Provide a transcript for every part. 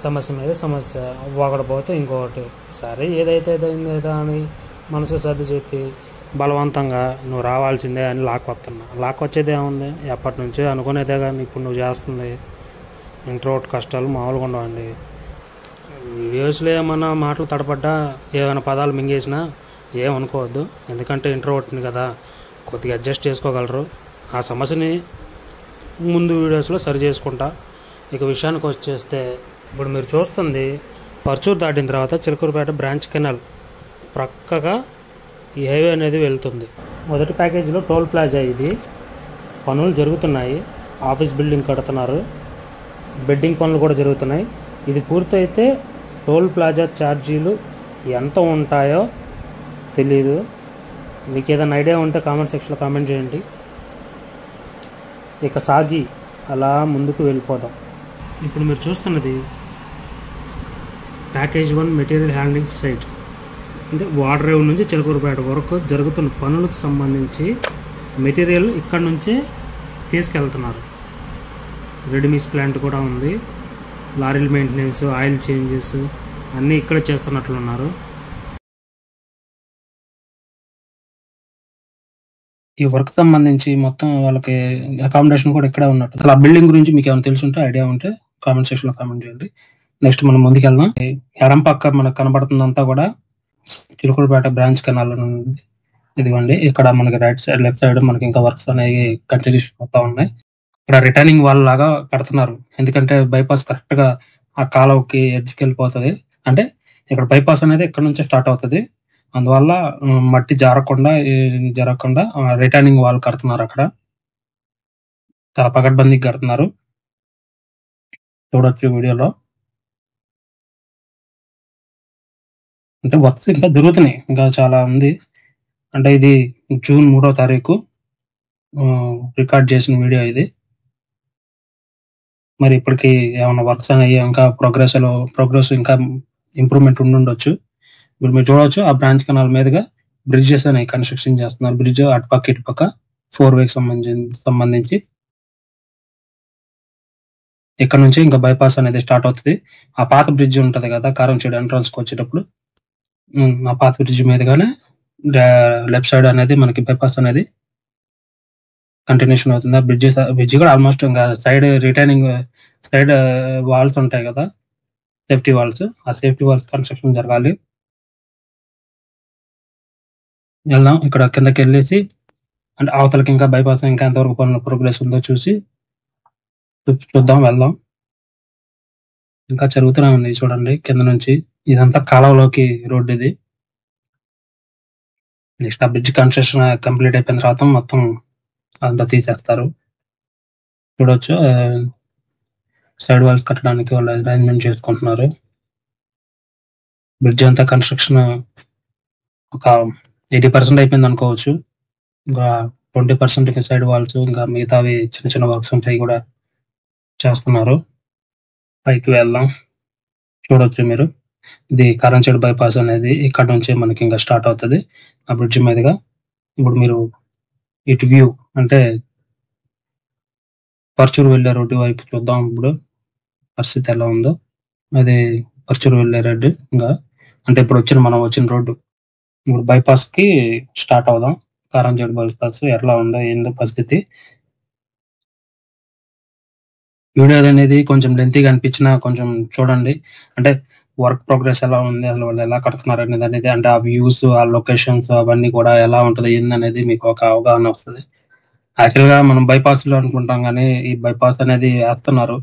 సమస్య మీద సమస్య, ఒకటి పోతే ఇంకొకటి. సరే ఏదైతే ఏదైందో అని మనసుకు సర్ది చెప్పి బలవంతంగా నువ్వు రావాల్సిందే అని లాక్కొస్తున్నా. లాక్కొచ్చేది ఏముంది, ఎప్పటి నుంచో అనుకునేదే కానీ ఇప్పుడు నువ్వు చేస్తుంది. ఇంట్రోవర్ట్ కష్టాలు మామూలుగా ఉండవండి. వీడియోస్లో ఏమన్నా మాటలు తడపడ్డా, ఏమైనా పదాలు మింగేసినా ఏమనుకోవద్దు. ఎందుకంటే ఇంట్రోవర్ట్ని కదా, కొద్దిగా అడ్జస్ట్ చేసుకోగలరు. ఆ సమస్యని ముందు వీడియోస్లో సరి చేసుకుంటా. ఇక విషయానికి వచ్చేస్తే, ఇప్పుడు మీరు చూస్తుంది పర్చూరు దాటిన తర్వాత చిలకూరుపేట బ్రాంచ్ కెనాల్ ప్రక్కగా ఈ హైవే అనేది వెళ్తుంది. మొదటి ప్యాకేజీలో టోల్ ప్లాజా ఇది. పనులు జరుగుతున్నాయి, ఆఫీస్ బిల్డింగ్ కడుతున్నారు, బెడ్డింగ్ పనులు కూడా జరుగుతున్నాయి. ఇది పూర్తయితే టోల్ ప్లాజా ఛార్జీలు ఎంత ఉంటాయో తెలీదు. మీకు ఏదైనా ఐడియా ఉంటే కామెంట్ సెక్షన్లో కామెంట్ చేయండి. ఇక సాగి అలా ముందుకు వెళ్ళిపోదాం. ఇప్పుడు మీరు చూస్తున్నది ప్యాకేజ్ 1 మెటీరియల్ హ్యాండ్లింగ్ సైట్. అంటే వాటర్ రేవ్ నుంచి చిలకూరుపేట వరకు జరుగుతున్న పనులకు సంబంధించి మెటీరియల్ ఇక్కడ నుంచే తీసుకెళ్తున్నారు. రెడీమిక్స్ ప్లాంట్ కూడా ఉంది. లారీల మెయింటెనెన్స్, ఆయిల్ చేంజెస్ అన్నీ ఇక్కడ చేస్తున్నట్లున్నారు. ఈ వర్క్ సంబంధించి మొత్తం వాళ్ళకి అకామిడేషన్ కూడా ఇక్కడే ఉన్నట్టు. అసలు ఆ బిల్డింగ్ గురించి మీకు ఏమైనా తెలుసుంటే, ఐడియా ఉంటే కామెంట్ సెక్షన్లో కామెంట్ చేయండి. నెక్స్ట్ మనం ముందుకు వెళ్దాం. ఎడం పక్క మనకు కనబడుతుందంతా కూడా చిలకూరుపేట బ్రాంచ్ కెనాల్ ఉంది. ఇదిగోండి, ఇక్కడ మనకి రైట్ సైడ్, లెఫ్ట్ సైడ్ మనకి ఇంకా వర్క్స్ అనేవి కంటిన్యూషన్ అవుతా ఉన్నాయి. ఇక్కడ రిటర్నింగ్ వాల్ లాగా కడుతున్నారు. ఎందుకంటే బైపాస్ కరెక్ట్ గా ఆ కాలువకి ఎడ్జ్కి వెళ్ళిపోతుంది. అంటే ఇక్కడ బైపాస్ అనేది ఇక్కడ నుంచే స్టార్ట్ అవుతుంది. అందువల్ల మట్టి జరగకుండా రిటర్నింగ్ వాల్ కడుతున్నారు. అక్కడ చాలా పకడ్బందీగా కడుతున్నారు, చూడొచ్చు వీడియోలో. అంటే వర్క్స్ ఇంకా జరుగుతున్నాయి, ఇంకా చాలా ఉంది. అంటే ఇది జూన్ 3వ తారీఖు రికార్డ్ చేసిన వీడియో ఇది. మరి ఇప్పటికి ఏమైనా వర్క్స్ అనేవి ఇంకా ప్రోగ్రెస్ ఇంకా ఇంప్రూవ్మెంట్ ఉండొచ్చు. ఇప్పుడు మీరు చూడవచ్చు, ఆ బ్రాంచ్ కెనాల్ మీదుగా బ్రిడ్జెస్ అనేవి కన్స్ట్రక్షన్ చేస్తున్నారు. బ్రిడ్జ్ అటుపక్క ఇటుపక్క 4 వేకి సంబంధించి ఇక్కడ నుంచి ఇంకా బైపాస్ అనేది స్టార్ట్ అవుతుంది. ఆ పాత బ్రిడ్జ్ ఉంటది కదా, కారంచేడు ఎంట్రన్స్ కి వచ్చేటప్పుడు, ఆ పాత బ్రిడ్జ్ మీదుగానే లెఫ్ట్ సైడ్ అనేది మనకి బైపాస్ అనేది కంటిన్యూషన్ అవుతుంది. ఆ బ్రిడ్జ్ కూడా ఆల్మోస్ట్ ఇంకా సైడ్ వాల్స్ ఉంటాయి కదా, సేఫ్టీ వాల్స్, ఆ సేఫ్టీ వాల్స్ కన్స్ట్రక్షన్ జరగాలి. వెళ్దాం, ఇక్కడ కిందకి వెళ్ళేసి అంటే అవతలకి ఇంకా బైపాస్ ఇంకా ఎంతవరకు పనుల ప్రోగ్రెస్ ఉందో చూద్దాం, వెళ్దాం. ఇంకా జరుగుతూనే ఉంది చూడండి కింద నుంచి. ఇదంతా కాలువలోకి రోడ్ ఇది. నెక్స్ట్ ఆ బ్రిడ్జ్ కన్స్ట్రక్షన్ కంప్లీట్ అయిపోయిన తర్వాత మొత్తం అంతా తీసేస్తారు. చూడొచ్చు, సైడ్ వాల్స్ కట్టడానికి వాళ్ళు అరేంజ్మెంట్ చేసుకుంటున్నారు. బ్రిడ్జ్ అంతా కన్స్ట్రక్షన్ ఒక 80% అయిపోయింది అనుకోవచ్చు. ఇంకా 20% ఇంకా సైడ్ వాల్స్, ఇంకా మిగతావి చిన్న చిన్న వర్క్స్ ఉంటాయి కూడా చేస్తున్నారు. పైకి వెళ్దాం, చూడొచ్చు మీరు. ఇది కారంచేడు బైపాస్ అనేది ఇక్కడ నుంచే మనకి ఇంకా స్టార్ట్ అవుతుంది ఆ బ్రిడ్జ్ మీదుగా. ఇప్పుడు మీరు ఇటు వ్యూ అంటే పర్చూరు వెళ్ళే రోడ్డు వైపు చూద్దాం. ఇప్పుడు పరిస్థితి ఎలా ఉందో. అది పర్చూరు వెళ్ళే రోడ్డు. ఇంకా అంటే ఇప్పుడు మనం వచ్చిన రోడ్డు. ఇప్పుడు బైపాస్ కి స్టార్ట్ అవుదాం. కారంచేడు బైపాస్ ఎలా ఉందో ఏందో పరిస్థితి. వీడియో అనేది కొంచెం లెంతీగా అనిపించినా కొంచెం చూడండి. అంటే వర్క్ ప్రోగ్రెస్ ఎలా ఉంది, అసలు వాళ్ళు ఎలా కడుతున్నారు అనేది, అంటే ఆ వ్యూస్, ఆ లొకేషన్స్ అవన్నీ కూడా ఎలా ఉంటుంది ఏందనేది మీకు ఒక అవగాహన వస్తుంది. యాక్చువల్ గా మనం బైపాస్ లో అనుకుంటాం, కానీ ఈ బైపాస్ అనేది వేస్తున్నారు.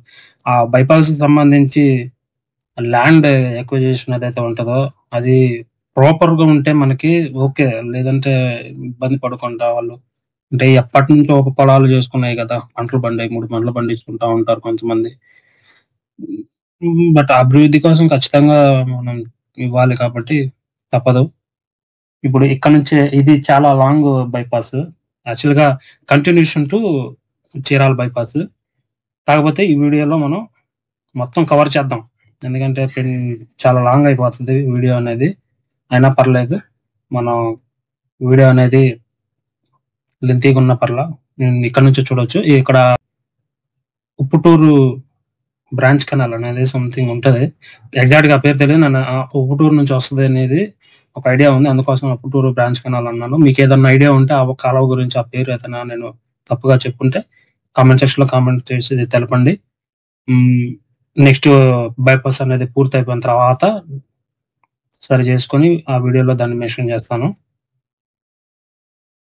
ఆ బైపాస్ కి సంబంధించి ల్యాండ్ ఎక్విజిషన్ ఏదైతే ఉంటుందో అది ప్రాపర్ గా ఉంటే మనకి ఓకే, లేదంటే ఇబ్బంది పడుకుంటా వాళ్ళు. అంటే ఎప్పటి నుంచో ఒక పొలాలు చేసుకున్నాయి కదా, పంటలు 3 పంటలు పండించుకుంటా ఉంటారు కొంతమంది. బట్ అభివృద్ధి కోసం ఖచ్చితంగా మనం ఇవ్వాలి కాబట్టి తప్పదు. ఇప్పుడు ఇక్కడ నుంచే ఇది చాలా లాంగ్ బైపాస్, యాక్చువల్ గా కంటిన్యూషన్ టు చీరాల బైపాస్. కాకపోతే ఈ వీడియోలో మనం మొత్తం కవర్ చేద్దాం, ఎందుకంటే చాలా లాంగ్ అయిపోతుంది వీడియో అనేది. అయినా పర్లేదు, మనం వీడియో అనేది లెంతీగా ఉన్న పర్లా ఇక్కడ నుంచి చూడొచ్చు. ఇక్కడ ఉప్పుటూరు బ్రాంచ్ కెనాల్ అనేది సంథింగ్ ఉంటది. ఎగ్జాక్ట్‌గా ఆ పేరు తెలియదు. ఉప్పుటూరు నుంచి వస్తది అనేది ఒక ఐడియా ఉంది. అందుకోసం ఉప్పుటూరు బ్రాంచ్ కెనాల్ అన్నాను. మీకేదన్నా ఐడియా ఉంటే ఆ కాలువ గురించి ఆ పేరు ఏదైనా నేను తప్పుగా చెప్పుంటే కామెంట్ సెక్షన్‌లో కామెంట్ చేసి తెలపండి. నెక్స్ట్ బైపాస్ అనేది పూర్తయిపోయిన తర్వాత సరి చేసుకొని ఆ వీడియోలో దాన్ని మెన్షన్ చేస్తాను.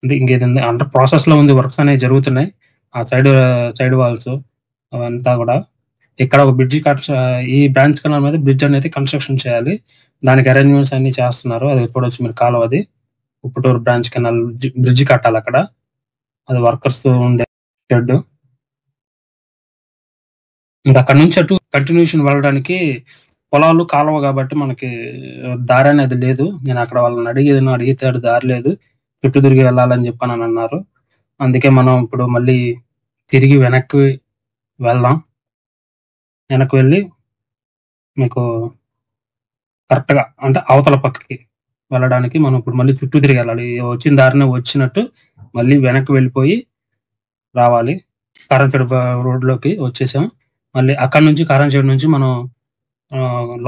అంటే ఇంకేదండి అంటే ప్రాసెస్‌లో ఉంది. వర్క్స్ అనేవి జరుగుతున్నాయి. ఆ సైడ్ వాల్స్ అవంతా గూడా. ఇక్కడ ఒక బ్రిడ్జి ఈ బ్రాంచ్ కెనాల్ మీద బ్రిడ్జ్ అనేది కన్‌స్ట్రక్షన్ చేయాలి. దానికి అరేంజ్‌మెంట్స్ అన్నీ చేస్తున్నారు. అది చూడొచ్చు మీరు కాలువది. ఉప్పుటూరు బ్రాంచ్ కెనాల్ బ్రిడ్జి కట్టాలక్కడ. అది వర్కర్స్ ఉండే షెడ్. ఇంకా అక్కడి నుంచి అటు కంటిన్యూషన్ వెళ్ళడానికి పొలాలు, కాలువ గాబట్టి మనకి దారి అనేది లేదు. నేను అక్కడ వాళ్ళని అడిగితే అటు దారి లేదు. చుట్టూ తిరిగి వెళ్ళాలని చెప్పనన్నారు. అందుకే మనం ఇప్పుడు మళ్ళీ తిరిగి వెనక్కి వెళ్దాం. వెనక్కి వెళ్ళి మీకు కరెక్ట్‌గా అంటే అవతల పక్కకి వెళ్ళడానికి మనం ఇప్పుడు మళ్ళీ చుట్టూ తిరిగి వెళ్ళాలి. వచ్చిన దారినే వచ్చినట్టు మళ్ళీ వెనక్కి వెళ్ళిపోయి రావాలి. కారంచేడు రోడ్‌లోకి వచ్చేసాం. మళ్ళీ అక్కడి నుంచి కారంచేడు నుంచి మనం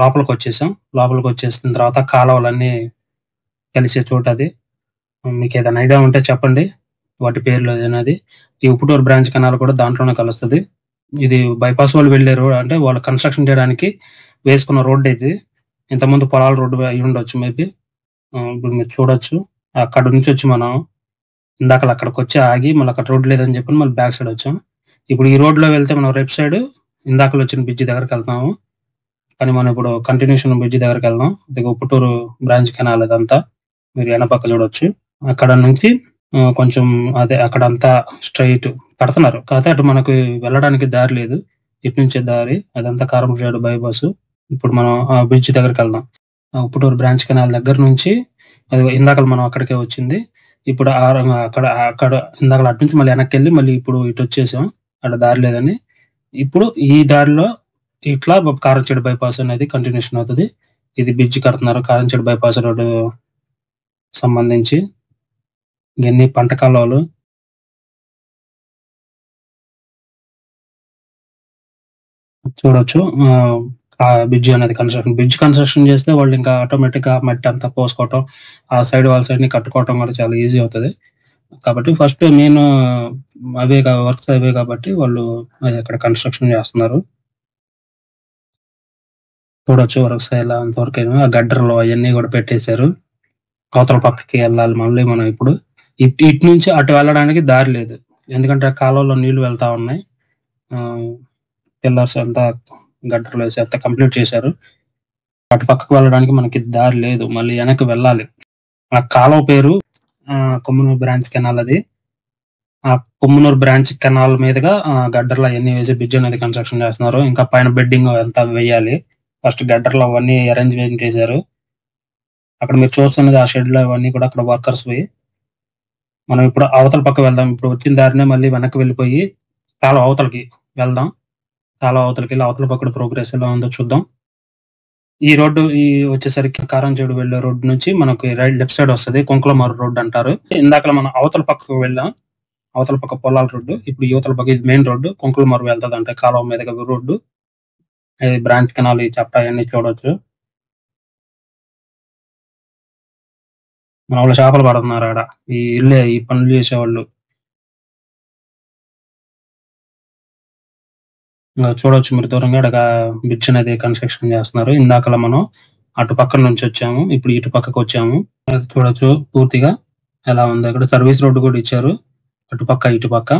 లోపలికొచ్చేసాం. లోపలికొచ్చేసిన తర్వాత కాలువలన్నీ కలిసే చోటది. మీకేదైనా ఐడియా ఉంటే చెప్పండి. వాటి పేర్లు అనేది. ఈ ఉప్పుటూరు బ్రాంచ్ కెనాల్ కూడా దాంట్లోనే కలుస్తది. ఇది బైపాస్ వాళ్ళు వెళ్ళే రోడ్ అంటే వాళ్ళు కన్‌స్ట్రక్షన్ చేయడానికి వేసుకున్న రోడ్ ఇది. ఇంతకుముందు పొలాల రోడ్డు అయ్యుండొచ్చు మేబీ. ఇప్పుడు మీరు చూడొచ్చు. అక్కడి నుంచి వచ్చి మనం ఇందాకల అక్కడికొచ్చి ఆగి మళ్ళీ అక్కడ రోడ్ లేదని చెప్పి మళ్ళీ బ్యాక్ సైడ్ వచ్చాం. ఇప్పుడు ఈ రోడ్‌లో వెళ్తే మనం లెఫ్ట్ సైడ్ ఇందాకల వచ్చిన బ్రిడ్జి దగ్గరికెళ్తాము. కానీ మనం ఇప్పుడు కంటిన్యూషన్ బ్రిడ్జి దగ్గరికెళ్దాం. ఇది ఉప్పుటూరు బ్రాంచ్ కెనాల్ ఇదంతా. మీరు ఎనపక్క చూడొచ్చు. అక్కడ నుంచి కొంచెం అదే అక్కడంతా స్ట్రెయిట్ కడుతున్నారు. కాకపోతే అటు మనకు వెళ్ళడానికి దారి లేదు. ఇటు నుంచే దారి. అదంతా కారంచేడు బైపాస్. ఇప్పుడు మనం ఆ బ్రిడ్జ్ దగ్గరికెళ్దాం. ఉప్పుటూరు బ్రాంచ్ కెనాల్ దగ్గర నుంచి అది ఇందాకల మనం అక్కడికే వచ్చింది. ఇప్పుడు అక్కడ ఇందాకల అటు నుంచి మళ్ళీ వెనక్కెళ్ళి మళ్ళీ ఇప్పుడు ఇటొచ్చేసాం. అక్కడ దారి లేదని. ఇప్పుడు ఈ దారిలో ఇట్లా కారంచేడు బైపాస్ అనేది కంటిన్యూషన్ అవుతది. ఇది బ్రిడ్జ్ కడుతున్నారు కారంచేడు బైపాస్ రోడ్డు సంబంధించి. ఇయన్నీ పంట కాలువలు. చూడొచ్చు. ఆ బ్రిడ్జ్ అనేది బ్రిడ్జ్ కన్‌స్ట్రక్షన్ చేస్తే వాళ్ళు ఇంకా ఆటోమేటిక్‌గా మట్టి అంతా పోసుకోవటం, ఆ సైడ్ వాళ్ళ సైడ్‌ని కట్టుకోవటం కూడా చాలా ఈజీ అవుతది. కాబట్టి ఫస్ట్ మెయిన్ వర్క్స్ అవే కాబట్టి వాళ్ళు అది అక్కడ కన్‌స్ట్రక్షన్ చేస్తున్నారు. చూడొచ్చు వర్క్స్ ఎలా ఎంతవరకైనా ఆ గడ్డర్లు అయన్నీ కూడా పెట్టేశారు. అవతల పక్కకి వెళ్ళాలి మళ్ళీ మనం ఇప్పుడు. ఇటు నుంచి అటు వెళ్ళడానికి దారి లేదు. ఎందుకంటే ఆ కాలువలో నీళ్లు వెళ్తా ఉన్నాయి. పిల్లర్స్ అంతా గడ్డర్లు వేసి అంతా కంప్లీట్ చేశారు. అటు పక్కకు వెళ్ళడానికి మనకి దారి లేదు. మళ్ళీ వెనక్కి వెళ్ళాలి. ఆ కాలువ పేరు కొమ్మనూరు బ్రాంచ్ కెనాల్ అది. ఆ కొమ్మనూరు బ్రాంచ్ కెనాల్ మీదుగా గడ్డర్లు అవన్నీ వేసి బ్రిడ్జ్ అనేది కన్‌స్ట్రక్షన్ చేస్తున్నారు. ఇంకా పైన బెడ్డింగ్ అంతా వేయాలి. ఫస్ట్ గడ్డర్లు అవన్నీ అరేంజ్‌మెంట్ చేశారు. అక్కడ మీరు చూస్తున్నది ఆ షెడ్‌లో అవన్నీ కూడా అక్కడ వర్కర్స్‌వి. మనం ఇప్పుడు అవతల పక్క వెళ్దాం. ఇప్పుడు వచ్చిన దారినే మళ్ళీ వెనక్కి వెళ్ళిపోయి కాలువ అవతలకి వెళ్దాం. కాలువ అవతలకెళ్ళి అవతల పక్కన ప్రోగ్రెస్ ఎలా ఉందో చూద్దాం. ఈ రోడ్డు వచ్చేసరికి కారంచేడు వెళ్ళే రోడ్డు నుంచి మనకి లెఫ్ట్ సైడ్ వస్తది. కుంకులమారు రోడ్ అంటారు. ఇందాకల మనం అవతల పక్కకు వెళ్ళాం. అవతల పక్క పొలాల రోడ్డు. ఇప్పుడు యువతల పక్క ఇది మెయిన్ రోడ్డు. కుంకులమారు వెళ్తదంట కాలువ మీదుగా రోడ్డు. ఇది బ్రాంచ్ కెనాల్ ఈ చెత్త అయన్నీ చూడొచ్చు. మనోళ్ళు చేపలు పడుతున్నారు ఆడ. ఈ పనులు చేసేవాళ్ళు. చూడొచ్చు మీరు దూరంగా ఆడ బ్రిడ్జ్ అనేది కన్‌స్ట్రక్షన్ చేస్తున్నారు. ఇందాకల మనం అటు పక్క నుంచి వచ్చాము. ఇప్పుడు ఇటు పక్కకు వచ్చాము. చూడొచ్చు పూర్తిగా ఎలా ఉందో. ఇక్కడ సర్వీస్ రోడ్డు కూడా ఇచ్చారు. అటుపక్క ఇటుపక్క.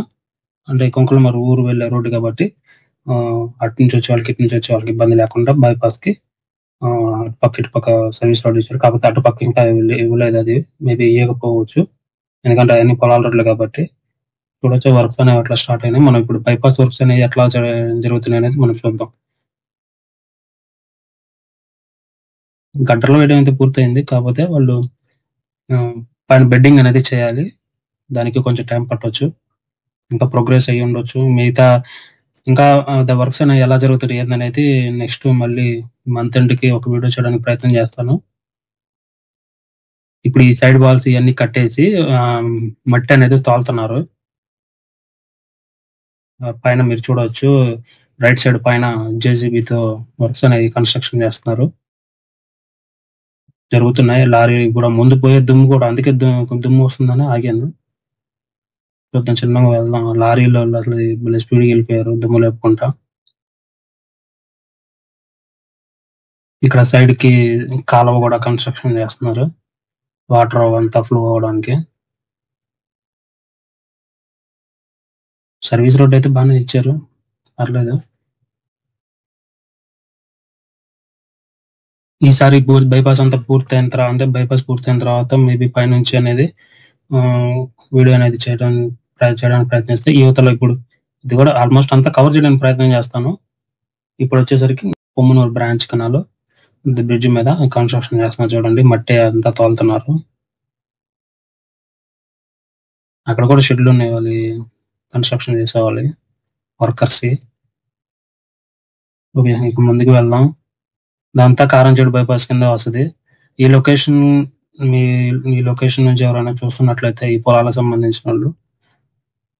అంటే కుంకులమారు ఊరు వెళ్ళే రోడ్డు కాబట్టి అటు నుంచి వచ్చే వాళ్ళకి ఇటు నుంచి వచ్చే వాళ్ళకి ఇబ్బంది లేకుండా బైపాస్‌కి అటుపక్క ఇటుపక్క సర్వీస్ రోడ్ ఇచ్చారు. కాకపోతే అటుపక్క ఇంకా ఇవ్వలేదు అది. మేబీ ఇయ్యకపోవచ్చు. ఎందుకంటే అయన్నీ పొలాల రోడ్లు కాబట్టి. చూడొచ్చు వర్క్స్ అనేవి అట్లా స్టార్ట్ అయినాయి. మనం ఇప్పుడు బైపాస్ వర్క్స్ అనేవి ఎట్లా జరుగుతున్నాయి అనేది మనం చూద్దాం. గడ్డర్లు వేయడం అయితే పూర్తయింది. కాకపోతే వాళ్ళు పైన బెడ్డింగ్ అనేది చేయాలి. దానికి కొంచెం టైం పట్టొచ్చు. ఇంకా ప్రోగ్రెస్ అయ్యి ఉండొచ్చు. మిగతా ఇంకా వర్క్స్ అనేవి ఎలా జరుగుతాయి ఏందనేది నెక్స్ట్ మళ్ళీ మంత్ ఎండ్‌కి ఒక వీడియో చేయడానికి ప్రయత్నం చేస్తాను. ఇప్పుడు ఈ సైడ్ వాల్స్ ఇయన్నీ కట్టేసి మట్టి అనేది తోలుతున్నారు. పైన మీరు చూడొచ్చు రైట్ సైడ్ పైన జేసీబీతో వర్క్స్ అనేవి కన్స్ట్రక్షన్ చేస్తున్నారు, జరుగుతున్నాయి. లారీ కూడా ముందు పోయే దుమ్ము కూడా, అందుకే దుమ్ము వస్తుందని ఆగాను. చూద్దాం, చిన్నగా వెళ్దాం. లారీలో అసలు భలే స్పీడ్గా వెళ్ళిపోయారు దుమ్ము లేపుకుంటా. ఇక్కడ సైడ్ కి కాలువ కూడా కన్స్ట్రక్షన్ చేస్తున్నారు, వాటర్ అంతా ఫ్లో అవడానికి. సర్వీస్ రోడ్ అయితే బాగానే ఇచ్చారు, పర్లేదు. ఈసారి బైపాస్ అంతా పూర్తయిన తర్వాత, అంటే బైపాస్ పూర్తయిన తర్వాత మేబీ పైనుంచి అనేది వీడియో అనేది చేయడానికి ప్రయత్నిస్తే, యువతలో ఇప్పుడు ఇది కూడా ఆల్మోస్ట్ అంతా కవర్ చేయడానికి ప్రయత్నం చేస్తాను. ఇప్పుడు వచ్చేసరికి పొమ్మనూరు బ్రాంచ్ కెనాల్ బ్రిడ్జ్ మీద కన్స్ట్రక్షన్ చేస్తున్నారు, చూడండి. మట్టి అంతా తోలుతున్నారు. అక్కడ కూడా షెడ్లు ఉన్నాయి, వాళ్ళు కన్స్ట్రక్షన్ చేసేవాళ్ళు వర్కర్స్. ఓకే, ఇక ముందుకు వెళ్దాం. ఇదంతా కారంచేడు బైపాస్ కింద వస్తుంది. ఈ లొకేషన్ మీ లొకేషన్ నుంచి ఎవరైనా చూస్తున్నట్లయితే, ఈ పొలాలకు సంబంధించిన వాళ్ళు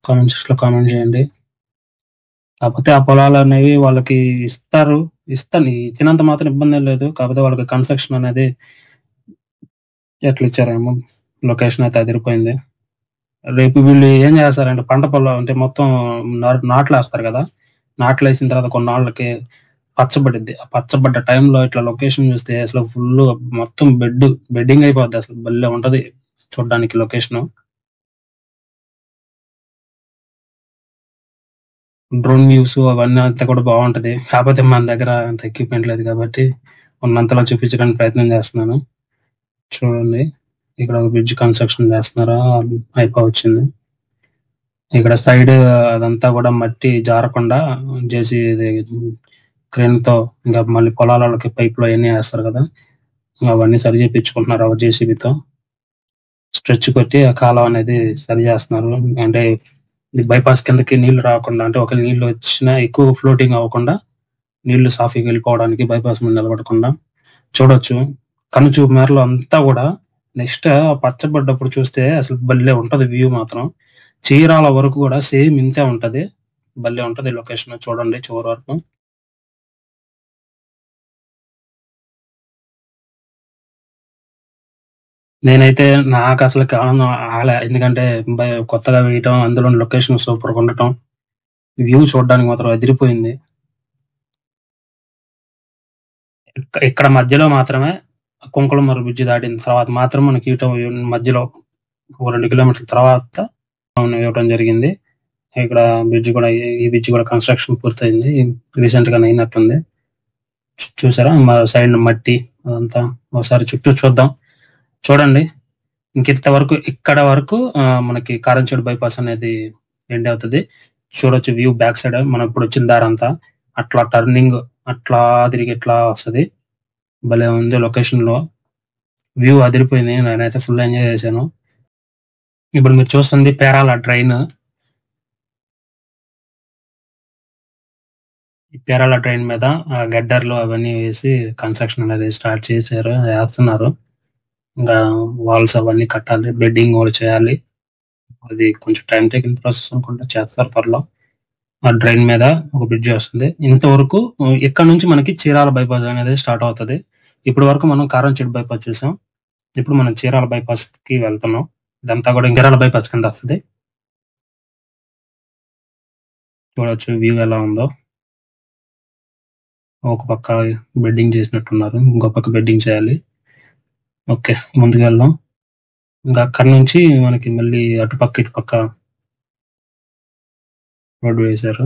కామెంట్స్ లో కామెంట్ చేయండి. కాకపోతే ఆ పొలాలు అనేవి వాళ్ళకి ఇస్తాను, ఇచ్చినంత మాత్రం ఇబ్బంది లేదు. కాకపోతే వాళ్ళకి కన్స్ట్రక్షన్ అనేది ఎట్లా ఇచ్చారేమో, లొకేషన్ అయితే అదిరిపోయింది. రేపు వీళ్ళు ఏం చేస్తారంటే, పంట పొలం అంటే మొత్తం నాట్లు వేస్తారు కదా, నాట్లు వేసిన తర్వాత కొన్నాళ్ళకి పచ్చబడిద్ది. ఆ పచ్చబడ్డ టైంలో ఇట్లా లొకేషన్ చూస్తే అసలు ఫుల్ మొత్తం బెడ్డింగ్ అయిపోద్ది. అసలు భలే ఉంటది చూడడానికి లొకేషన్. డ్రోన్ వ్యూస్ అవన్నీ అంతా కూడా బాగుంటది. కాకపోతే మన దగ్గర అంత ఎక్విప్మెంట్ లేదు కాబట్టి ఉన్నంతలో చూపించడానికి ప్రయత్నం చేస్తున్నాను. చూడండి, ఇక్కడ బ్రిడ్జ్ కన్స్ట్రక్షన్ చేస్తున్నారా, అయిపోవచ్చింది. ఇక్కడ సైడ్ అదంతా కూడా మట్టి జారకుండా చేసి క్రేన్ తో, ఇంకా మళ్ళీ పొలాలకి పైపులు అవన్నీ వేస్తారు కదా, అవన్నీ సరి చేయించుకుంటున్నారు జేసీబీతో. స్ట్రెచ్ కొట్టి ఆ కాలం అనేది సరి చేస్తున్నారు. అంటే బైపాస్ కిందకి నీళ్లు రాకుండా, అంటే ఒక నీళ్లు వచ్చినా ఎక్కువ ఫ్లోటింగ్ అవ్వకుండా, నీళ్లు సాఫీగా వెళ్ళిపోవడానికి బైపాస్ మీద నిలబడకుండా. చూడొచ్చు కనుచూపు మేరలో అంతా కూడా. నెక్స్ట్ పచ్చబడ్డప్పుడు చూస్తే అసలు భలే ఉంటది వ్యూ మాత్రం. చీరాల వరకు కూడా సేమ్ ఇంతే ఉంటది, భలే ఉంటది లొకేషన్. చూడండి చివరి వరకు. నేనైతే నాకు అసలు ఆనందం ఆలే, ఎందుకంటే కొత్తగా వేయటం, అందులో లొకేషన్ సూపర్గా ఉండటం, వ్యూ చూడడానికి మాత్రం అదిరిపోయింది. ఇక్కడ మధ్యలో మాత్రమే కుంకుళమర్రి బ్రిడ్జ్ దాటిన తర్వాత మాత్రం మనకి మధ్యలో 2 కిలోమీటర్ల తర్వాత ఇవ్వడం జరిగింది. ఇక్కడ ఈ బ్రిడ్జ్ కూడా కన్స్ట్రక్షన్ పూర్తయింది, రీసెంట్ గా అయినట్టుంది. చూసారా మా సైడ్ మట్టి అదంతా. ఒకసారి చుట్టూ చూద్దాం. చూడండి, ఇంకెంతవరకు ఇక్కడ వరకు మనకి కారంచేడు బైపాస్ అనేది ఎండ్ అవుతుంది. చూడొచ్చు వ్యూ బ్యాక్ సైడ్ మనం ఇప్పుడు వచ్చిన దారంతా అట్లా టర్నింగ్ అట్లా తిరిగి ఇట్లా వస్తుంది. భలే ఉంది లొకేషన్ లో, వ్యూ అదిరిపోయింది. నేనైతే ఫుల్ ఎంజాయ్ చేశాను. ఇప్పుడు మీరు చూస్తుంది పేరాల ట్రైన్. ఈ పేరాల ట్రైన్ మీద గడ్డర్లు అవన్నీ వేసి కన్స్ట్రక్షన్ అనేది స్టార్ట్ వేస్తున్నారు. ఇంకా వాల్స్ అవన్నీ కట్టాలి, బెడ్డింగ్ కూడా చేయాలి. అది కొంచెం టైం టేకింగ్ ప్రాసెస్ అనుకుంటా, చేస్తారు పర్లో. ఆ ట్రైన్ మీద ఒక బ్రిడ్జ్ వస్తుంది. ఇంతవరకు ఇక్కడ నుంచి మనకి చీరాల బైపాస్ అనేది స్టార్ట్ అవుతుంది. ఇప్పటి వరకు మనం కారంచేడు బైపాస్ చూసాం, ఇప్పుడు మనం చీరాల బైపాస్ కి వెళ్తున్నాం. ఇదంతా కూడా చీరాల బైపాస్ కింద వస్తుంది. చూడొచ్చు వ్యూ ఎలా ఉందో. ఒక పక్క బెడ్డింగ్ చేసినట్టున్నారు, ఇంకో పక్క బెడ్డింగ్ చేయాలి. ఓకే, ముందుకు వెళ్దాం. ఇంకా అక్కడి నుంచి మనకి మళ్ళీ అటుపక్క ఇటుపక్క రోడ్డు వేశారు.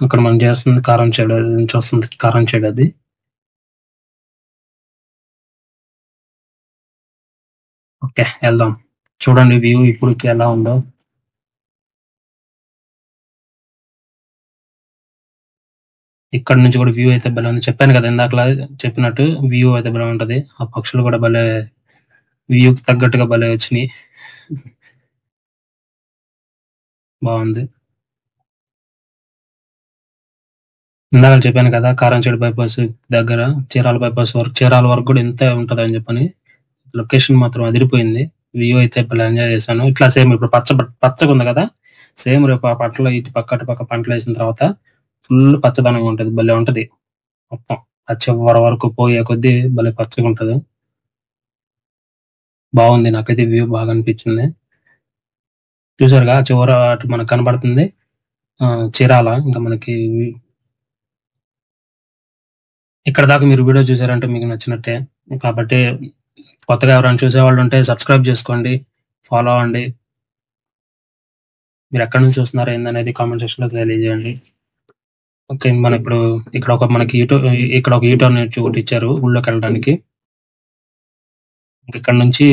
అక్కడ మనం చేస్తుంది కారంచేడు నుంచి వస్తుంది, కారంచేడు అది. ఓకే, వెళ్దాం. చూడండి వ్యూ ఇప్పటికి ఎలా ఉందో. ఇక్కడ నుంచి కూడా వ్యూ అయితే భలే ఉంది. చెప్పాను కదా ఇందాకలా చెప్పినట్టు, వ్యూ అయితే భలే ఉంటది. ఆ పక్షులు కూడా భలే వ్యూకి తగ్గట్టుగా భలే వచ్చినాయి, బాగుంది. ఇందాక చెప్పాను కదా కారంచేడు బైపాస్ దగ్గర చీరాల వరకు కూడా ఎంత ఉంటది అని చెప్పని. లొకేషన్ మాత్రం అదిరిపోయింది. వ్యూ అయితే భలే ఎంజాయ్ చేశాను. ఇట్లా సేమ్ ఇప్పుడు పచ్చగా ఉంది కదా, సేమ్ రేపు ఆ పంటలో ఇటు పక్క అటు పక్క పంటలు వేసిన తర్వాత ఫుల్ పచ్చదనంగా ఉంటది. భలే ఉంటది మొత్తం. ఆ చివరి వరకు పోయే కొద్దీ భలే పచ్చగా ఉంటది. బాగుంది, నాకైతే వ్యూ బాగా అనిపించింది. చూసారుగా చివర అటు మనకు కనబడుతుంది చీరాల. ఇంకా మనకి ఇక్కడ దాకా మీరు వీడియో చూసారంటే మీకు నచ్చినట్టే. కాబట్టి కొత్తగా ఎవరైనా చూసేవాళ్ళు ఉంటే సబ్స్క్రైబ్ చేసుకోండి, ఫాలో అవ్వండి. మీరు ఎక్కడి నుంచి చూస్తున్నారో ఏందనేది కామెంట్ సెక్షన్ లో తెలియజేయండి. ఓకే, మనం ఇప్పుడు ఇక్కడ ఒక మనకి ఇక్కడ ఒక యూటర్న్ ఒకటి ఇచ్చారు ఊళ్ళోకి వెళ్ళడానికి. ఇక్కడ నుంచి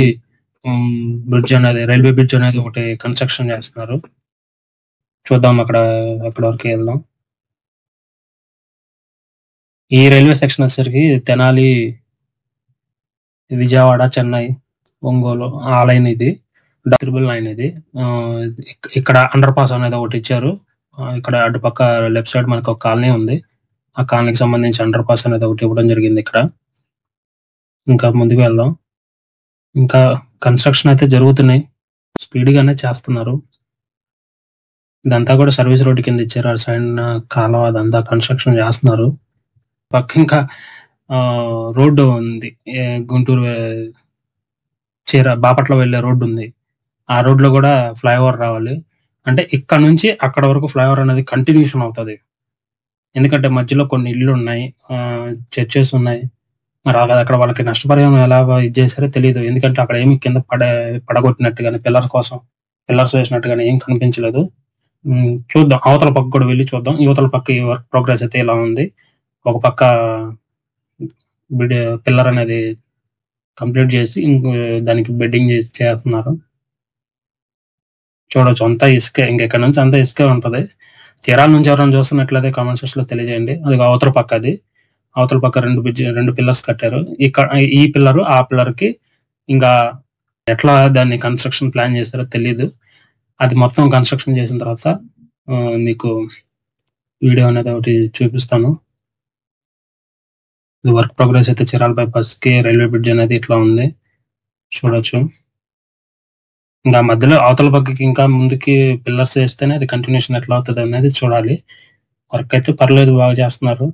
బ్రిడ్జ్ అనేది, రైల్వే బ్రిడ్జ్ అనేది ఒకటి కన్స్ట్రక్షన్ చేస్తున్నారు. చూద్దాం అక్కడ వరకు వెళ్దాం. ఈ రైల్వే సెక్షన్ వచ్చేసరికి తెనాలి, విజయవాడ, చెన్నై, ఒంగోలు ఆ లైన్ ఇది, ట్రిపుల్ లైన్ ఇది. ఇక్కడ అండర్ పాస్ అనేది ఒకటి ఇచ్చారు. ఇక్కడ అటుపక్క లెఫ్ట్ సైడ్ మనకు ఒక కాలనీ ఉంది. ఆ కాలనీకి సంబంధించి అండర్ పాస్ అనేది ఒకటి ఇవ్వడం జరిగింది ఇక్కడ. ఇంకా ముందుకు వెళ్దాం. ఇంకా కన్స్ట్రక్షన్ అయితే జరుగుతున్నాయి, స్పీడ్ గానే చేస్తున్నారు. ఇదంతా కూడా సర్వీస్ రోడ్డు కింద ఇచ్చారు. ఆ సైడ్ కాలువ అదంతా కన్స్ట్రక్షన్ చేస్తున్నారు. పక్క ఇంకా రోడ్డు ఉంది, గుంటూరు బాపట్ల వెళ్లే రోడ్డు ఉంది. ఆ రోడ్ లో కూడా ఫ్లైఓవర్ రావాలి. అంటే ఇక్కడ నుంచి అక్కడ వరకు ఫ్లైఓవర్ అనేది కంటిన్యూషన్ అవుతుంది. ఎందుకంటే మధ్యలో కొన్ని ఇళ్ళు ఉన్నాయి, చర్చెస్ ఉన్నాయి. మరి అక్కడ వాళ్ళకి నష్టపరిహారం ఎలా ఇది చేశారో తెలియదు. ఎందుకంటే అక్కడ ఏమి కింద పడగొట్టినట్టు కానీ పిల్లర్స్ వేసినట్టు కానీ ఏం కనిపించలేదు. చూద్దాం, అవతల పక్క కూడా వెళ్ళి చూద్దాం. యువతల పక్క ఈ వర్క్ ప్రోగ్రెస్ అయితే ఇలా ఉంది. ఒక పక్క పిల్లర్ అనేది కంప్లీట్ చేసి దానికి బెడ్డింగ్ చేస్తున్నారు. చూడొచ్చు, అంతా ఇసుకే. ఇంకెక్కడ నుంచి అంతా ఇసుకే ఉంటది. తీరాల నుంచి ఎవరైనా చూస్తున్నట్లయితే కామెంట్ సెక్షన్ లో తెలియజేయండి. అది అవతల పక్క, అది అవతల పక్క రెండు పిల్లర్స్ కట్టారు. ఇక్కడ ఈ పిల్లర్ ఆ పిల్లర్ కి ఇంకా ఎట్లా దాన్ని కన్స్ట్రక్షన్ ప్లాన్ చేస్తారో తెలియదు. అది మొత్తం కన్స్ట్రక్షన్ చేసిన తర్వాత మీకు వీడియో అనేది ఒకటి చూపిస్తాను. ఇది వర్క్ ప్రోగ్రెస్ అయితే చీరాల బైపాస్ కి రైల్వే బ్రిడ్జ్ అనేది ఇట్లా ఉంది, చూడొచ్చు. ఇంకా మధ్యలో అవతల పక్కకి ఇంకా ముందుకి పిల్లర్స్ వేస్తేనే అది కంటిన్యూషన్ ఎట్లా అవుతుంది అనేది చూడాలి. వర్క్ అయితే పర్లేదు, బాగా చేస్తున్నారు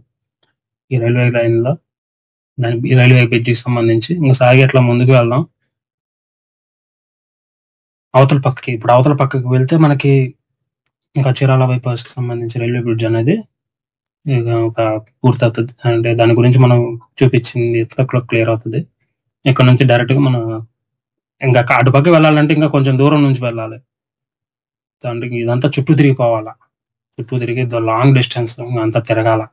ఈ రైల్వే లైన్ లో, ఈ రైల్వే బ్రిడ్జ్ కి సంబంధించి. ఇంకా సాగి అట్లా ముందుకు వెళ్దాం. ఇప్పుడు అవతల పక్కకి వెళ్తే మనకి ఇంకా చీరాల బైపాస్ కి సంబంధించి రైల్వే బ్రిడ్జ్ అనేది ఒక పూర్తి అవుతుంది. అంటే దాని గురించి మనం చూపించింది క్లియర్ అవుతుంది. ఇక్కడ నుంచి డైరెక్ట్ గా మనం ఇంకా అటుపక్క వెళ్ళాలంటే ఇంకా కొంచెం దూరం నుంచి వెళ్ళాలి. దానికి ఇదంతా చుట్టూ తిరిగిపోవాలా, చుట్టూ తిరిగి లాంగ్ డిస్టెన్స్ అంతా తిరగాల.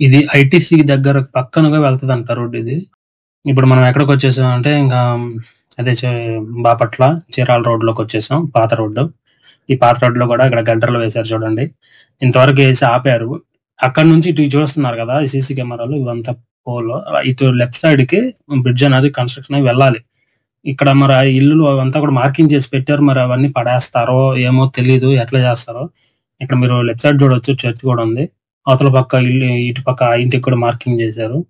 ఇది ఐటీసీ దగ్గర పక్కనగా వెళ్తుంది అంట రోడ్డు ఇది. ఇప్పుడు మనం ఎక్కడికి వచ్చేసాం అంటే ఇంకా అదే బాపట్ల చీరాల రోడ్ లోకి వచ్చేసాం, పాత రోడ్డు. ఈ పాత రోడ్ లో కూడా ఇక్కడ గడ్డర్లు వేశారు చూడండి, ఇంతవరకు వేసి ఆపారు. అక్కడ నుంచి ఇటు చూస్తున్నారు కదా ఈ సీసీ కెమెరాలు, ఇవంతా పోల్. ఇటు లెఫ్ట్ సైడ్ కి బ్రిడ్జ్ అనేది కన్స్ట్రక్షన్ అయి వెళ్ళాలి. ఇక్కడ మరి ఆ ఇల్లు అవంతా కూడా మార్కింగ్ చేసి పెట్టారు. మరి అవన్నీ పడేస్తారో ఏమో తెలీదు, ఎట్లా చేస్తారో. ఇక్కడ మీరు లెఫ్ట్ సైడ్ చూడొచ్చు, చర్చ్ కూడా ఉంది. అవతల పక్క ఇల్లు, ఇటు పక్క ఆ ఇంటికి కూడా మార్కింగ్ చేశారు.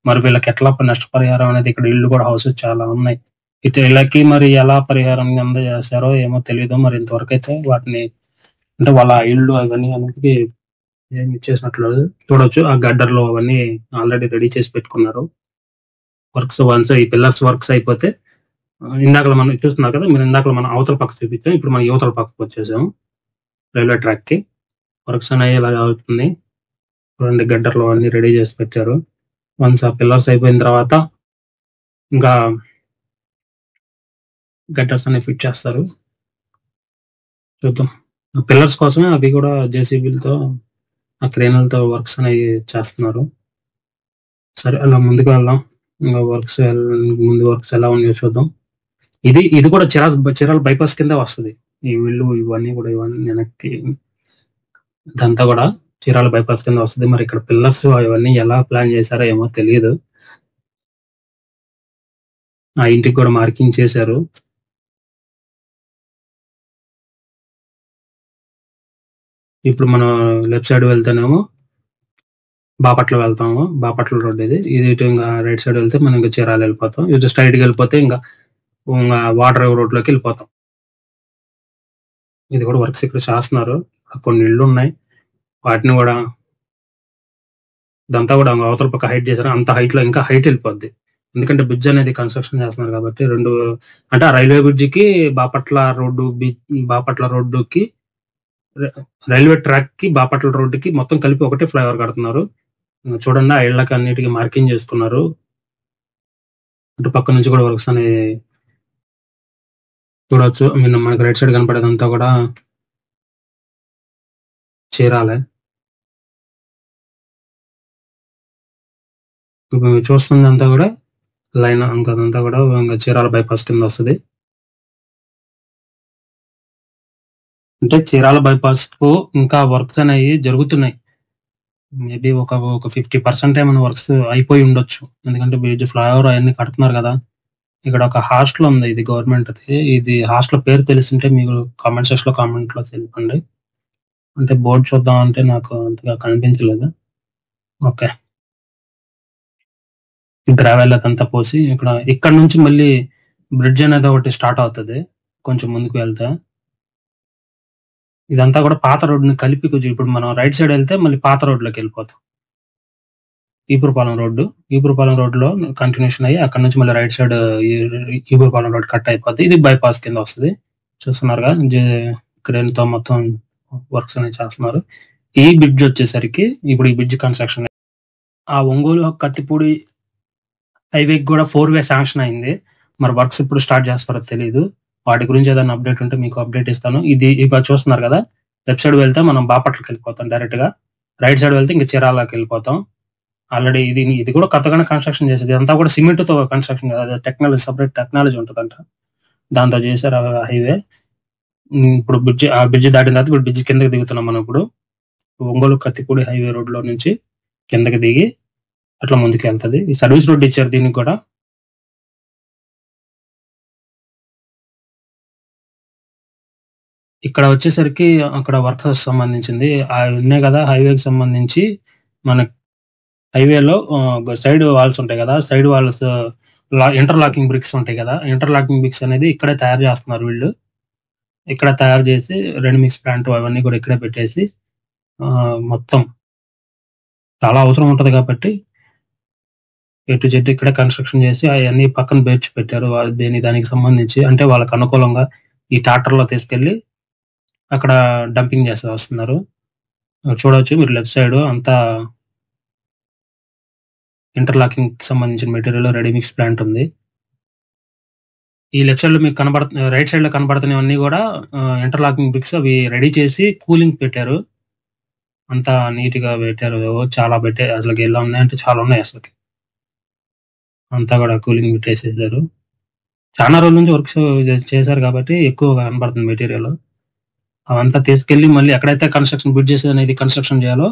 మరి వీళ్ళకి ఎట్లా నష్టపరిహారం అనేది, ఇక్కడ ఇల్లు కూడా హౌసెస్ చాలా ఉన్నాయి. ఇటు వీళ్ళకి మరి ఎలా పరిహారం అందజేస్తారో ఏమో తెలియదు. మరి ఇంతవరకు అయితే వాటిని అంటే వాళ్ళ ఇల్లు అవన్నీ అనేది ఏమి ఇచ్చేసినట్లు చూడొచ్చు. ఆ గడ్డర్లు అవన్నీ ఆల్రెడీ రెడీ చేసి పెట్టుకున్నారు. వర్క్స్ వన్స్ ఈ పిల్లర్స్ వర్క్స్ అయిపోతే, ఇందాక మనం చూస్తున్నారు కదా, మీరు ఇందాక మనం అవతల పక్క చూపించాం, ఇప్పుడు మనం యువతల పక్కకు వచ్చేసాము రైల్వే ట్రాక్ కి. వర్క్స్ అనేవి ఇలా అవుతుంది. రెండు గడ్డర్లు అన్ని రెడీ చేసి పెట్టారు. వన్స్ ఆ పిల్లర్స్ అయిపోయిన తర్వాత ఇంకా గడ్డర్స్ అనేవి ఫిట్ చేస్తారు. చూద్దాం, పిల్లర్స్ కోసమే అవి కూడా జేసీబీలతో, ఆ క్రేన్లతో వర్క్స్ అనేవి చేస్తున్నారు. సరే, అలా ముందుకు వెళ్దాం. ఇంకా ముందు వర్క్స్ ఎలా ఉన్నాయో చూద్దాం. ఇది కూడా చీరాల బైపాస్ కింద వస్తుంది. ఈ ఇల్లు ఇవన్నీ వెనక్కి ఇదంతా కూడా చీరాల బైపాస్ కింద వస్తుంది. మరి ఇక్కడ పిల్లర్స్ ఇవన్నీ ఎలా ప్లాన్ చేశారో ఏమో తెలియదు. ఆ ఇంటికి కూడా మార్కింగ్ చేశారు. ఇప్పుడు మనం లెఫ్ట్ సైడ్ వెళ్తేనేమో బాపట్ల వెళ్తాము, బాపట్ల రోడ్ ఇది. ఇటు ఇంకా రైట్ సైడ్ వెళ్తే మనం ఇంకా చీరాల వెళ్ళిపోతాం. ఇటు స్ట్రైట్ గా వెళ్ళిపోతే ఇంకా వాటర్ రోడ్ లోకి వెళ్ళిపోతాం. ఇది కూడా వర్క్స్ ఇక్కడ చేస్తున్నారు. కొన్ని ఇళ్ళు ఉన్నాయి, వాటిని కూడా ఇదంతా కూడా అవతల పక్క హైట్ చేశారు. అంత హైట్ లో ఇంకా హైట్ వెళ్ళిపోద్ది, ఎందుకంటే బ్రిడ్జ్ అనేది కన్స్ట్రక్షన్ చేస్తున్నారు కాబట్టి. రెండు అంటే ఆ రైల్వే బ్రిడ్జికి బాపట్ల రోడ్డుకి రైల్వే ట్రాక్ కి బాపట్ల రోడ్డుకి మొత్తం కలిపి ఒకటే ఫ్లైఓవర్ కడుతున్నారు. చూడండి, ఆ ఇళ్ళకి అన్నిటికీ మార్కింగ్ చేసుకున్నారు. అటు పక్క నుంచి కూడా వర్క్స్ అనేవి చూడొచ్చు. మనకి రైట్ సైడ్ కనపడేదంతా కూడా చీరాలే. ఇప్పుడు మీరు చూస్తుందంతా కూడా లైన్ ఇంకదంతా కూడా ఇంకా చీరాల బైపాస్ కింద వస్తుంది. అంటే చీరాల బైపాస్ కు ఇంకా వర్క్స్ అనేవి జరుగుతున్నాయి. మేబీ ఒక 50% ఏమైనా వర్క్స్ అయిపోయి ఉండొచ్చు, ఎందుకంటే బ్రిడ్జ్ ఫ్లైఓవర్ అవన్నీ కడుతున్నారు కదా. ఇక్కడ ఒక హాస్టల్ ఉంది, ఇది గవర్నమెంట్. ఇది హాస్టల్ పేరు తెలిసింటే మీకు కామెంట్ సెక్షన్ లో కామెంట్ లో తెలిపండి. అంటే బోర్డు చూద్దాం అంటే నాకు అంతగా కనిపించలేదు. ఓకే, గ్రావెల్ అదంతా పోసి ఇక్కడ నుంచి మళ్ళీ బ్రిడ్జ్ అనేది ఒకటి స్టార్ట్ అవుతుంది కొంచెం ముందుకు వెళ్తే. ఇదంతా కూడా పాత రోడ్డుని కలిపి కొంచెం, ఇప్పుడు మనం రైట్ సైడ్ వెళ్తే మళ్ళీ పాత రోడ్లోకి వెళ్ళిపోతాం. ఈపురపాలెం రోడ్లో కంటిన్యూషన్ అయ్యి అక్కడ నుంచి మళ్ళీ right side Epurupalem road cut అయిపోద్ది. ఇది బైపాస్ కింద వస్తుంది. చూస్తున్నారుగా, క్రేన్ తో మొత్తం వర్క్స్ అనేవి చేస్తున్నారు. ఈ బ్రిడ్జ్ వచ్చేసరికి ఇప్పుడు ఈ బ్రిడ్జ్ కన్స్ట్రక్షన్ ఆ ఒంగోలు కత్తిపూడి హైవేకి కూడా 4-వే శాంక్షన్ అయింది. మరి వర్క్స్ ఇప్పుడు స్టార్ట్ చేస్తారో తెలియదు. వాటి గురించి ఏదైనా అప్డేట్ ఉంటే మీకు అప్డేట్ ఇస్తాను. ఇది ఇక చూస్తున్నారు కదా, లెఫ్ట్ సైడ్ వెళ్తే మనం బాపట్లకి వెళ్ళిపోతాం డైరెక్ట్ గా. రైట్ సైడ్ వెళ్తే ఇంకా చీరాలకి వెళ్ళిపోతాం. ఆల్రెడీ ఇది కూడా కొత్తగానే కన్స్ట్రక్షన్ చేసేది. ఇదంతా కూడా సిమెంట్ తో కన్స్ట్రక్షన్ కదా, సపరేట్ టెక్నాలజీ ఉంటుందంట, దాంతో చేశారు హైవే. ఇప్పుడు బ్రిడ్జ్ దాటిన తర్వాత ఇప్పుడు బ్రిడ్జ్ కిందకి దిగుతున్నాం మనం. ఇప్పుడు ఒంగోలు కత్తిపూడి హైవే రోడ్ లో నుంచి కిందకి దిగి అట్లా ముందుకు వెళ్తుంది. ఈ సర్వీస్ రోడ్ ఇచ్చారు దీనికి కూడా. ఇక్కడ వచ్చేసరికి అక్కడ వర్కర్స్ సంబంధించింది ఉన్నాయి కదా, హైవేకి సంబంధించి. మన హైవేలో సైడ్ వాల్స్ ఉంటాయి కదా, సైడ్ వాల్స్ ఇంటర్లాకింగ్ బ్రిక్స్ ఉంటాయి కదా, ఇంటర్లాకింగ్ బ్రిక్స్ అనేది ఇక్కడే తయారు చేస్తున్నారు వీళ్ళు. ఇక్కడ తయారు చేసి రెడీ మిక్స్ ప్లాంట్ అవన్నీ కూడా ఇక్కడే పెట్టేసి మొత్తం చాలా అవసరం ఉంటది కాబట్టి ఎటు చెట్టు ఇక్కడే కన్స్ట్రక్షన్ చేసి అవన్నీ పక్కన బేర్చి పెట్టారు. దానికి సంబంధించి అంటే వాళ్ళకి అనుకూలంగా ఈ ట్రాక్టర్ లో తీసుకెళ్లి అక్కడ డంపింగ్ చేస్తూ వస్తున్నారు. చూడవచ్చు మీరు లెఫ్ట్ సైడ్ అంతా ఇంటర్లాకింగ్ కి సంబంధించిన మెటీరియల్ రెడీ మిక్స్ ప్లాంట్ ఉంది. ఈ లెఫ్ట్ సైడ్ లో మీకు రైట్ సైడ్ లో కనబడుతున్నవన్నీ కూడా ఇంటర్లాకింగ్ బ్రిక్స్. అవి రెడీ చేసి కూలింగ్ పెట్టారు, అంతా నీట్ గా పెట్టారు. చాలా పెట్టారు అసలు, ఎలా ఉన్నాయంటే చాలా ఉన్నాయి అసలు. అంతా కూడా కూలింగ్ పెట్టేసేసారు. చాలా రోజుల నుంచి వర్క్స్ చేశారు కాబట్టి ఎక్కువగా కనబడుతుంది మెటీరియల్. అవంతా తీసుకెళ్లి మళ్ళీ ఎక్కడైతే బ్రిడ్జెస్ అనేది కన్స్ట్రక్షన్ చేయాలో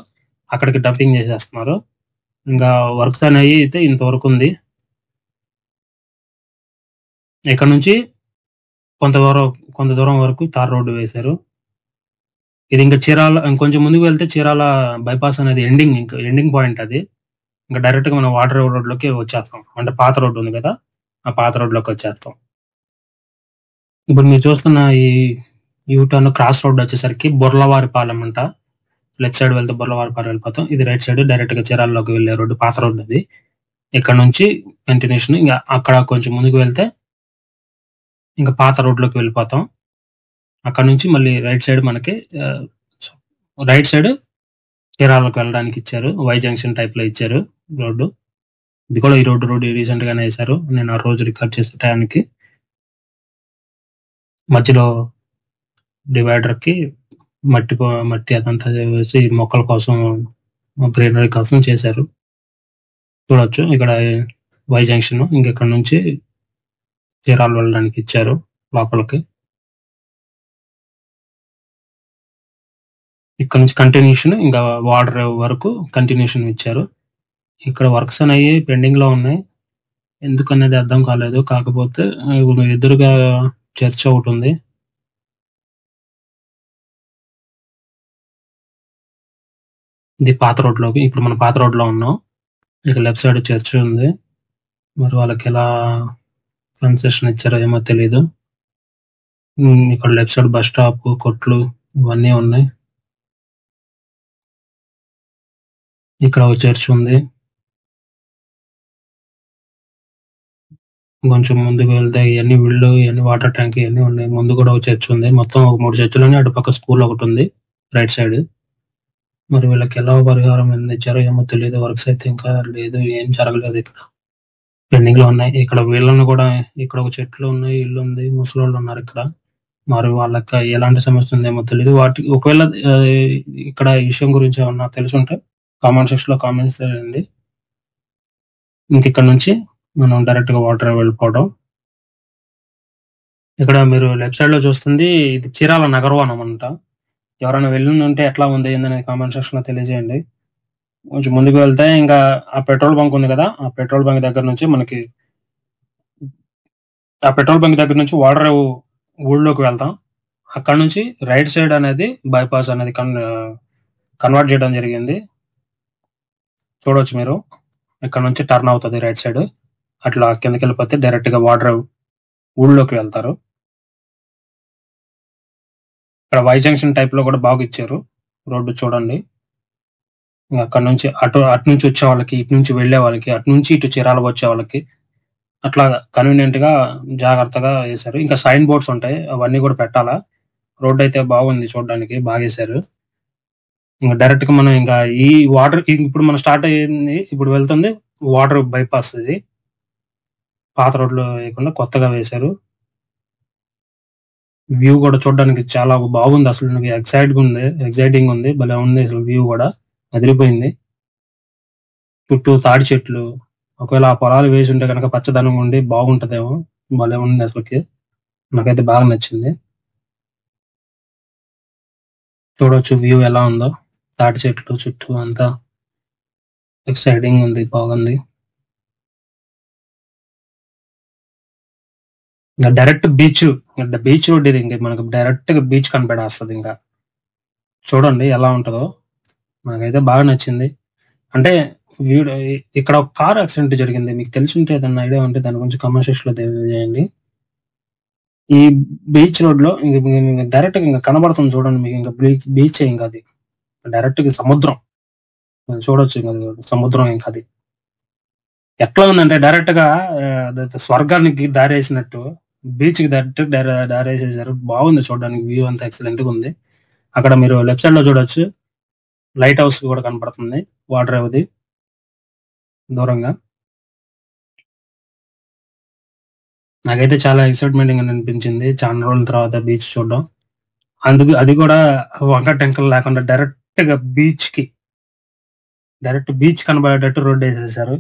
అక్కడికి డంపింగ్ చేసేస్తున్నారు. ఇంకా వర్క్స్ అనేవి అయితే ఇంతవరకు ఉంది. ఇక్కడ నుంచి కొంత దూరం వరకు తార్ రోడ్డు వేశారు. ఇది ఇంకా చీరాల ఇంకొంచెం ముందుకు వెళ్తే చీరాల బైపాస్ అనేది ఎండింగ్ పాయింట్. అది ఇంకా డైరెక్ట్ గా మనం వాటర్ రోడ్లోకి వచ్చేస్తాం. అంటే పాత రోడ్డు ఉంది కదా, ఆ పాత రోడ్లోకి వచ్చేస్తాం. ఇప్పుడు మీరు చూస్తున్న ఈ యూటర్న్ క్రాస్ రోడ్ వచ్చేసరికి బొర్లవారిపాలెం అంట. లెఫ్ట్ సైడ్ వెళ్తే బొర్లవారిపాలెం వెళ్ళిపోతాం. ఇది రైట్ సైడ్ డైరెక్ట్ గా చీరాలలోకి వెళ్లే రోడ్డు, పాత రోడ్డు అది. ఇక్కడ నుంచి కంటిన్యూషన్ ఇంకా అక్కడ కొంచెం ముందుకు వెళ్తే ఇంకా పాత రోడ్లోకి వెళ్ళిపోతాం. అక్కడ నుంచి మళ్ళీ రైట్ సైడ్ మనకి చీరాలకు వెళ్ళడానికి ఇచ్చారు. వై జంక్షన్ టైప్ లో ఇచ్చారు రోడ్డు. ఇది కూడా ఈ రోడ్డు రీసెంట్ గానే వేశారు. నేను ఆ రోజు రికార్డ్ చేసే టైంకి మధ్యలో డివైడర్ కి మట్టి అదంతా వేసి మొక్కల కోసం, గ్రీనరీ కోసం చేశారు. చూడొచ్చు ఇక్కడ వై జంక్షన్. ఇంకెక్కడ నుంచి చీరాలు వెళ్ళడానికి ఇచ్చారు లోపలికి. ఇక్కడ నుంచి కంటిన్యూషన్ ఇంకా వాటర్ వరకు కంటిన్యూషన్ ఇచ్చారు. ఇక్కడ వర్క్స్ అనేవి పెండింగ్ లో ఉన్నాయి, ఎందుకనేది అర్థం కాలేదు. కాకపోతే ఎదురుగా చర్చ్ ఒకటి ఉంది. ఇది పాత రోడ్లోకి, ఇప్పుడు మనం పాత రోడ్ లో ఉన్నాం. ఇక లెఫ్ట్ సైడ్ చర్చ్ ఉంది. మరి వాళ్ళకి ఎలా కన్సెషన్ ఇచ్చారో ఏమో తెలీదు. ఇక్కడ లెఫ్ట్ సైడ్ బస్ స్టాప్, కొట్లు ఇవన్నీ ఉన్నాయి. ఇక్కడ ఒక చర్చ్ ఉంది. కొంచెం ముందుకు వెళ్తే ఇవన్నీ ఇవన్నీ వాటర్ ట్యాంక్ ఇవన్నీ ఉన్నాయి. ముందు కూడా ఒక చర్చ్ ఉంది. మొత్తం ఒక 3 చర్చిలు ఉన్నాయి. అటు పక్క స్కూల్ ఒకటి ఉంది రైట్ సైడ్. మరి వీళ్ళకి ఎలా పరిహారం ఇచ్చారో ఏమో తెలియదు. వర్క్స్ అయితే ఇంకా లేదు, ఏం జరగలేదు. ఇక్కడ పెండింగ్ లో ఉన్నాయి. ఇక్కడ వీళ్ళని కూడా ఇక్కడ ఒక చెట్లు ఉన్నాయి, ఇల్లు ఉంది, ముసలోళ్ళు ఉన్నారు ఇక్కడ. మరి వాళ్ళకి ఎలాంటి సమస్య ఉందేమో తెలియదు. ఒకవేళ ఇక్కడ ఈ విషయం గురించి ఏమన్నా తెలుసుంటే కామెంట్ సెక్షన్ లో కామెంట్స్ చేయండి. ఇంక ఇక్కడ నుంచి మనం డైరెక్ట్ గా వాటర్ వెళ్ళిపోవడం. ఇక్కడ మీరు లెఫ్ట్ సైడ్ లో చూస్తుంది ఇది చీరాల నగరవనం అంట. ఎవరైనా వెళ్ళి ఉంటే ఎట్లా ఉంది ఏందని కామెంట్ సెక్షన్ లో తెలియజేయండి. కొంచెం ముందుకు వెళ్తే ఇంకా ఆ పెట్రోల్ బంక్ ఉంది కదా, ఆ పెట్రోల్ బంక్ దగ్గర నుంచి వాటర్ ఊళ్ళోకి వెళ్తాం. అక్కడ నుంచి రైట్ సైడ్ అనేది బైపాస్ అనేది కన్వర్ట్ చేయడం జరిగింది. చూడొచ్చు మీరు. ఇక్కడ నుంచి టర్న్ అవుతుంది రైట్ సైడ్. అట్లా కిందకి వెళ్ళిపోతే డైరెక్ట్ గా వాటర్ ఊళ్ళోకి వెళ్తారు. ఇక్కడ వై జంక్షన్ టైప్ లో కూడా బాగా ఇచ్చారు రోడ్డు, చూడండి. అక్కడ నుంచి అటు నుంచి వచ్చే వాళ్ళకి, ఇటు నుంచి వెళ్లే వాళ్ళకి, అటు నుంచి ఇటు చీరాల వచ్చే వాళ్ళకి అట్లా కన్వీనియంట్ గా జాగ్రత్తగా వేశారు. ఇంకా సైన్ బోర్డ్స్ ఉంటాయి, అవన్నీ కూడా పెట్టాలా. రోడ్డు అయితే బాగుంది చూడడానికి, బాగా వేశారు. ఇంకా డైరెక్ట్ గా మనం ఇంకా ఈ వాటర్ ఇప్పుడు మనం స్టార్ట్ అయ్యింది, ఇప్పుడు వెళ్తుంది వాటర్ బైపాస్. ఇది పాత రోడ్లు వేయకుండా కొత్తగా వేశారు. వ్యూ కూడా చూడడానికి చాలా బాగుంది. అసలు నాకు ఎక్సైటింగ్ ఉంది, భలే ఉంది అసలు. వ్యూ కూడా అదిరిపోయింది. చుట్టూ తాడి చెట్లు, ఒకవేళ ఆ పొలాలు వేసి ఉంటే కనుక పచ్చదనం ఉండి బాగుంటదేమో. భలే ఉంది అసలుకి, నాకైతే బాగా నచ్చింది. చూడొచ్చు వ్యూ ఎలా ఉందో, తాటి చెట్లు చుట్టూ అంతా ఎక్సైటింగ్ ఉంది, బాగుంది. ఇంకా డైరెక్ట్ బీచ్ రోడ్ ఇది. ఇంకా మనకు డైరెక్ట్ గా బీచ్ కనపడేస్తుంది. ఇంకా చూడండి ఎలా ఉంటుందో, నాకైతే బాగా నచ్చింది. అంటే ఇక్కడ ఒక కార్ యాక్సిడెంట్ జరిగింది. మీకు తెలిసి ఉంటే ఏదన్నా ఐడియా ఉంటే దాని గురించి కామెంట్ సెక్షన్ లో తెలియజేయండి. ఈ బీచ్ రోడ్ లో డైరెక్ట్ గా ఇంకా కనబడుతుంది చూడండి మీకు. ఇంకా బీచ్ ఇంకా అది డైరెక్ట్ గా సముద్రం చూడొచ్చు. ఇంకా సముద్రం ఇంకా అది ఎట్లా ఉందంటే డైరెక్ట్ గా స్వర్గానికి దారేసినట్టు బీచ్ కి డైరెక్ట్ దారేసేసారు. బాగుంది చూడడానికి, వ్యూ అంతా ఎక్సలెంట్ గా ఉంది. అక్కడ మీరు లెఫ్ట్ సైడ్ లో చూడొచ్చు లైట్ హౌస్ కూడా కనపడుతుంది, వాటర్ అది దూరంగా. నాకైతే చాలా ఎక్సైట్మెంట్ గా అనిపించింది చాలా రోజుల తర్వాత బీచ్ చూడడం. అది కూడా వంక టెంకల్ లేకుండా డైరెక్ట్ గా బీచ్ కనబడేటట్టు రోడ్డు వేసేసారు.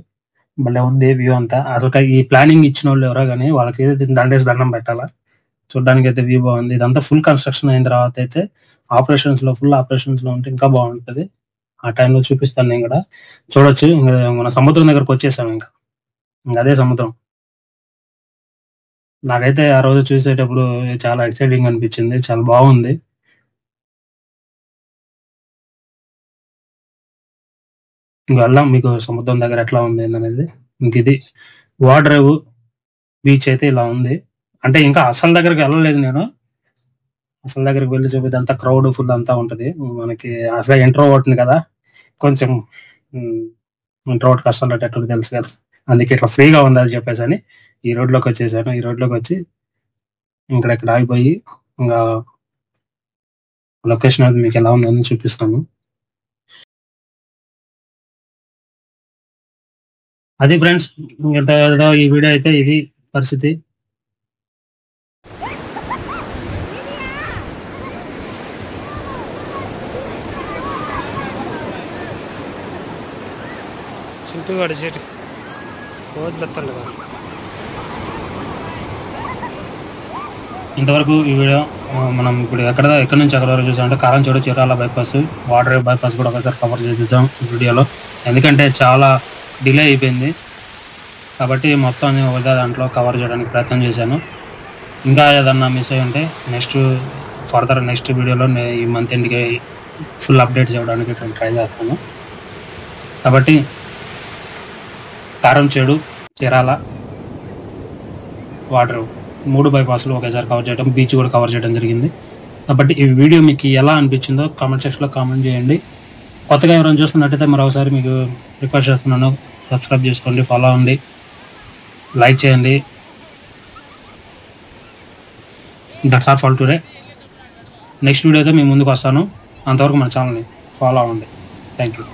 భలే ఉంది వ్యూ అంతా. అసలు ఈ ప్లానింగ్ ఇచ్చిన వాళ్ళు ఎవరో కానీ వాళ్ళకి దండేసి దండం పెట్టాలా. చూడడానికి అయితే వ్యూ బాగుంది. ఇదంతా ఫుల్ కన్స్ట్రక్షన్ అయిన తర్వాత అయితే ఫుల్ ఆపరేషన్స్ లో ఉంటే ఇంకా బాగుంటది. ఆ టైంలో చూపిస్తాను నేను కూడా. చూడొచ్చు మన సముద్రం దగ్గరకు వచ్చేసాం. ఇంకా అదే సముద్రం. నాకైతే ఆ రోజు చూసేటప్పుడు చాలా ఎక్సైటింగ్ అనిపించింది, చాలా బాగుంది. ఇంకా వెళ్ళాం మీకు సముద్రం దగ్గర ఎట్లా ఉంది అనేది. ఇంక ఇది వాటర్ బీచ్ అయితే ఇలా ఉంది. అంటే ఇంకా అసలు దగ్గరికి వెళ్ళలేదు నేను. అసలు దగ్గరికి వెళ్ళి చూపితే అంతా క్రౌడ్ ఫుల్ అంతా ఉంటది. మనకి అసలు ఇంట్రోవర్ట్ని కదా, కొంచెం ఇంట్రోవర్ట్ కష్టాలు అట్టట్టు తెలుసు కదా, అందుకే ఇట్లా ఫ్రీగా ఉంది అని చెప్పేసి అని ఈ రోడ్లోకి వచ్చేసాను. ఈ రోడ్లోకి వచ్చి ఇక్కడ ఆగిపోయి ఇంకా లొకేషన్ అది మీకు ఎలా ఉందని చూపిస్తాను. అది ఫ్రెండ్స్, ఈ వీడియో అయితే ఇది పరిస్థితి. చుట్టూ గడిచేటి రోజులు. ఇంతవరకు ఈ వీడియో మనం ఇప్పుడు ఎక్కడి నుంచి ఎక్కడి వరకు చూసామంటే Karamchedu Chirala bypass, water bypass కూడా ఒకసారి కవర్ చేద్దాం ఈ వీడియోలో. ఎందుకంటే చాలా డిలే అయిపోయింది కాబట్టి మొత్తం ఒకదా దాంట్లో కవర్ చేయడానికి ప్రయత్నం చేశాను. ఇంకా ఏదన్నా మిస్ అయ్యి ఉంటే నెక్స్ట్ వీడియోలో ఈ మంత్ ఎండ్కి ఫుల్ అప్డేట్ చేయడానికి ట్రై చేస్తాను. కాబట్టి కారంచేడు చీరాల వాటర్ 3 బైపాస్లు ఒకేసారి కవర్ చేయడం, బీచ్ కూడా కవర్ చేయడం జరిగింది. కాబట్టి ఈ వీడియో మీకు ఎలా అనిపించిందో కామెంట్ సెక్షన్లో కామెంట్ చేయండి. కొత్తగా ఎవరైనా చూస్తున్నట్టయితే మరొకసారి మీకు రిక్వెస్ట్ చేస్తున్నాను, సబ్స్క్రైబ్ చేసుకోండి, ఫాలో అవ్వండి, లైక్ చేయండి. That's all for today. Next వీడియోతో మీ ముందుకు వస్తాను. అంతవరకు మన ఛానల్ని ఫాలో అవ్వండి. Thank you.